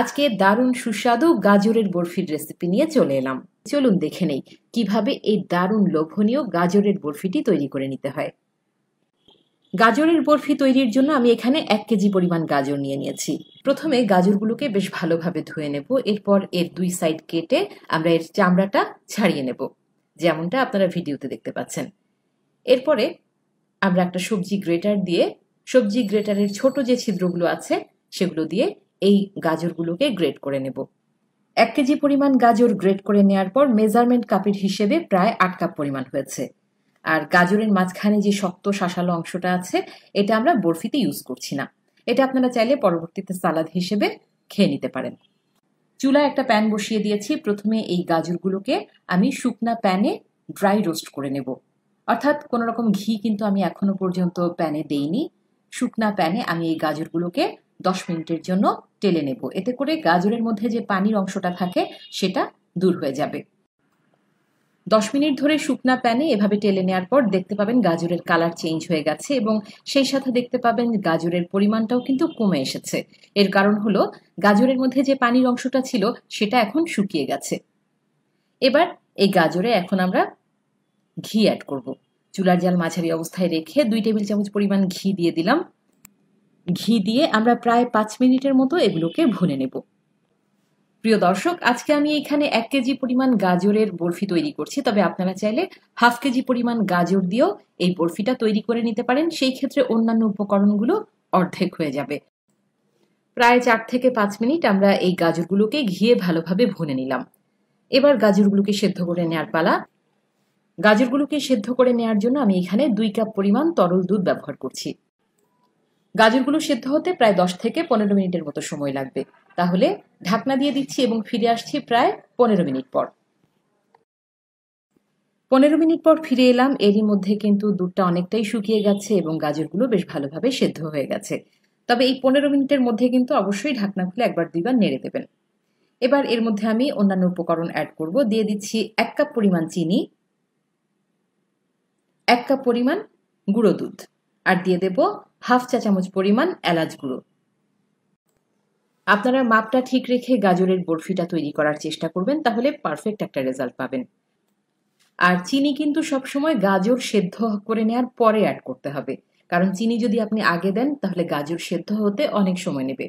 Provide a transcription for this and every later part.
আজকে দারুণ সুস্বাদু গাজরের বরফির রেসিপি নিয়ে চলে এলাম। চলুন দেখে নেই কিভাবে এই দারুণ লোভনীয় গাজরের বরফিটি তৈরি করে নিতে হয়। গাজরের বরফি তৈরির জন্য আমি এখানে 1 কেজি পরিমাণ গাজর নিয়ে নিয়েছি। প্রথমে গাজরগুলোকে বেশ ভালোভাবে ধুয়ে নেব। এরপর এর 2 সাইড কেটে আমরা এর চামড়াটা ছাড়িয়ে নেব, যেমনটা আপনারা ভিডিওতে দেখতে পাচ্ছেন। এরপরে আমরা একটা সবজি গ্রেটারের ছোট যে ছিদ্রগুলো আছে সেগুলো দিয়ে এই গাজরগুলোকে গ্রেট করে নেব। 1 কেজি পরিমাণ গাজর গ্রেট করে নেওয়ার পর মেজারমেন্ট কাপের হিসেবে প্রায় 8 কাপ পরিমাণ হয়েছে। আর গাজরের মাঝখানে যে শক্ত শাঁসালো অংশটা আছে এটা আমরা বরফিতে ইউজ করছি না। এটা আপনারা চাইলে পরবর্তীতে সালাদ হিসেবে খেয়ে নিতে পারেন। চুলায় একটা প্যান বসিয়ে দিয়েছি। প্রথমে এই গাজরগুলোকে আমি শুকনা প্যানে ড্রাই রোস্ট করে নেব, অর্থাৎ কোনো রকম ঘি কিন্তু আমি এখনো পর্যন্ত প্যানে দেইনি। শুকনা প্যানে আমি এই গাজরগুলোকে 10 মিনিটের জন্য টেলে নেব। এতে করে গাজরের মধ্যে যে পানির অংশটা থাকে সেটা দূর হয়ে যাবে। 10 মিনিট ধরে শুকনা প্যানে এভাবে টেলে নেওয়ার পর দেখতে পাবেন গাজরের কালার চেঞ্জ হয়ে গেছে এবং সেই সাথে দেখতে পাবেন গাজরের পরিমাণটাও কিন্তু কমে এসেছে। এর কারণ হলো গাজরের মধ্যে যে পানির অংশটা ছিল সেটা এখন শুকিয়ে গেছে। এবার এই গাজরে এখন আমরা ঘি অ্যাড করব। চুলার জাল মাঝারি অবস্থায় রেখে 2 টেবিল চামচ পরিমাণ ঘি দিয়ে দিলাম। ঘি দিয়ে আমরা প্রায় 5 মিনিটের মতো এগুলোকে ভুনে নেব। প্রিয় দর্শক, আজকে আমি এখানে 1 কেজি পরিমাণ গাজরের বরফি তৈরি করছি, তবে আপনারা চাইলে হাফ কেজি পরিমাণ গাজর দিয়েও এই বরফিটা তৈরি করে নিতে পারেন। সেই ক্ষেত্রে অন্যান্য উপকরণগুলো অর্ধেক হয়ে যাবে। প্রায় 4 থেকে 5 মিনিট আমরা এই গাজরগুলোকে ঘিয়ে ভালোভাবে ভুনে নিলাম। এবার গাজরগুলোকে সেদ্ধ করে নেওয়ার পালা। গাজরগুলোকে সেদ্ধ করে নেওয়ার জন্য আমি এখানে 2 কাপ পরিমাণ তরল দুধ ব্যবহার করছি। গাজরগুলো সেদ্ধ হতে প্রায় 10 থেকে 15 মিনিটের মতো সময় লাগবে। তাহলে ঢাকনা দিয়ে দিচ্ছি এবং ফিরে আসছি প্রায় 15 মিনিট পর। 15 মিনিট পর ফিরে এলাম। এরই মধ্যে কিন্তু দুধটা অনেকটাই শুকিয়ে গেছে এবং গাজরগুলো বেশ ভালোভাবে সেদ্ধ হয়ে গেছে। তবে এই 15 মিনিটের মধ্যে কিন্তু অবশ্যই ঢাকনা খুলে একবার দুইবার নেড়ে দেবেন। এবার এর মধ্যে আমি অন্যান্য উপকরণ অ্যাড করব। দিয়ে দিচ্ছি 1 কাপ পরিমাণ চিনি, 1 কাপ পরিমাণ গুঁড়ো দুধ, আর দিয়ে দেব হাফ চা চামচ পরিমাণ এলাচ গুঁড়ো। আপনারা মাপটা ঠিক রেখে গাজরের বরফিটা তৈরি করার চেষ্টা করবেন, তাহলে পারফেক্ট একটা রেজাল্ট পাবেন। আর চিনি কিন্তু সবসময় গাজর সেদ্ধ করে নেওয়ার পরে অ্যাড করতে হবে, কারণ চিনি যদি আপনি আগে দেন তাহলে গাজর সেদ্ধ হতে অনেক সময় নেবে।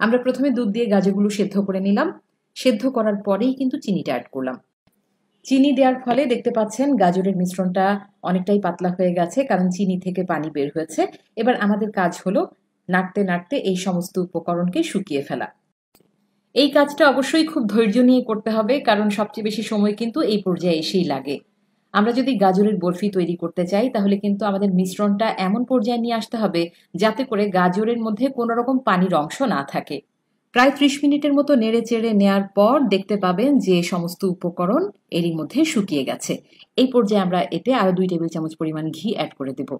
আমরা প্রথমে দুধ দিয়ে গাজরগুলো সেদ্ধ করে নিলাম। সেদ্ধ করার পরেই কিন্তু চিনিটা অ্যাড করলাম। চিনি দেওয়ার ফলে দেখতে পাচ্ছেন গাজরের মিশ্রণটা অনেকটাই পাতলা হয়ে গেছে, কারণ চিনি থেকে পানি বের হয়েছে। এবার আমাদের কাজ হলো নাড়তে নাড়তে এই সমস্ত উপকরণকে শুকিয়ে ফেলা। এই কাজটা অবশ্যই খুব ধৈর্য নিয়ে করতে হবে, কারণ সবচেয়ে বেশি সময় কিন্তু এই পর্যায়ে এসেই লাগে। আমরা যদি গাজরের বরফি তৈরি করতে চাই তাহলে কিন্তু আমাদের মিশ্রণটা এমন পর্যায়ে নিয়ে আসতে হবে যাতে করে গাজরের মধ্যে কোনো রকম পানির অংশ না থাকে। প্রায় 30 মিনিটের মতো নেড়ে চেড়ে নেওয়ার পর দেখতে পাবেন যে সমস্ত উপকরণ এরই মধ্যে শুকিয়ে গেছে। এই পর্যায়ে আমরা এতে আরো 2 টেবিল চামচ পরিমাণ ঘি অ্যাড করে দেব।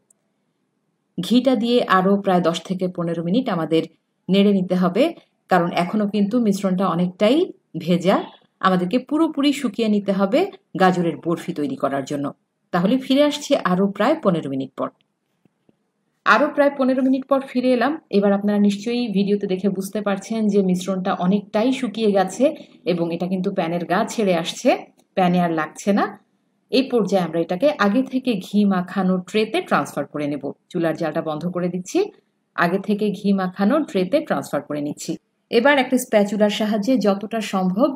ঘিটা দিয়ে আরো প্রায় 10 থেকে 15 মিনিট আমাদের নেড়ে নিতে হবে, কারণ এখনো কিন্তু মিশ্রণটা অনেকটাই ভেজা। আমাদেরকে পুরোপুরি শুকিয়ে নিতে হবে গাজরের বরফি তৈরি করার জন্য। তাহলে ফিরে আসছি আরো প্রায় 15 মিনিট পর। আরো প্রায় 15 মিনিট পর ফিরে এলাম। এবার আপনারা নিশ্চয়ই ভিডিওতে দেখে বুঝতে পারছেন যে মিশ্রণটা অনেকটাই শুকিয়ে গেছে এবং এটা কিন্তু প্যানের গা ছেড়ে আসছে, প্যানে আর লাগছে না। এই পর্যায়ে আমরা এটাকে আগে থেকে ঘি মাখানো ট্রেতে ট্রান্সফার করে নেব। চুলার জালটা বন্ধ করে দিচ্ছি। আগে থেকে ঘি মাখানো ট্রেতে ট্রান্সফার করে নিচ্ছি। এবার একটা স্প্যাচুলার সাহায্যে যতটা সম্ভব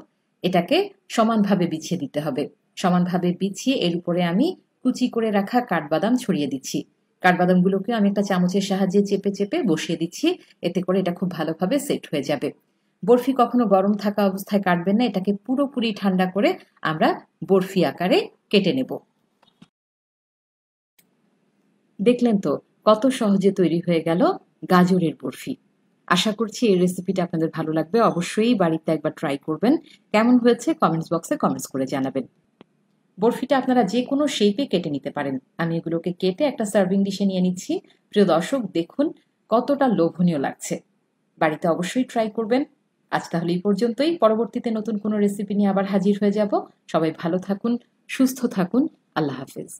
এটাকে সমানভাবে বিছিয়ে দিতে হবে। সমানভাবে বিছিয়ে এর উপরে আমি কুচি করে রাখা কাঠবাদাম ছড়িয়ে দিচ্ছি। কাঠবাদামগুলোকে আমি একটা চামচের সাহায্যে চেপে চেপে বসিয়ে দিচ্ছি। এতে করে এটা খুব ভালোভাবে সেট হয়ে যাবে। বরফি কখনো গরম থাকা অবস্থায় কাটবেন না, এটাকে পুরোপুরি ঠান্ডা করে আমরা বরফি আকারে কেটে নেব। দেখলেন তো কত সহজে তৈরি হয়ে গেল গাজরের বরফি। আশা করছি এই রেসিপিটা আপনাদের ভালো লাগবে। অবশ্যই বাড়িতে একবার ট্রাই করবেন। কেমন হয়েছে কমেন্টস বক্সে কমেন্টস করে জানাবেন। বরফিটা আপনারা যে কোনো শেপে কেটে নিতে পারেন। আমি এগুলোকে কেটে একটা সার্ভিং ডিশে নিয়ে নিচ্ছি। প্রিয় দর্শক, দেখুন কতটা লোভনীয় লাগছে। বাড়িতে অবশ্যই ট্রাই করবেন। আজ তাহলে এই পর্যন্তই। পরবর্তীতে নতুন কোনো রেসিপি নিয়ে আবার হাজির হয়ে যাব। সবাই ভালো থাকুন, সুস্থ থাকুন। আল্লাহ হাফেজ।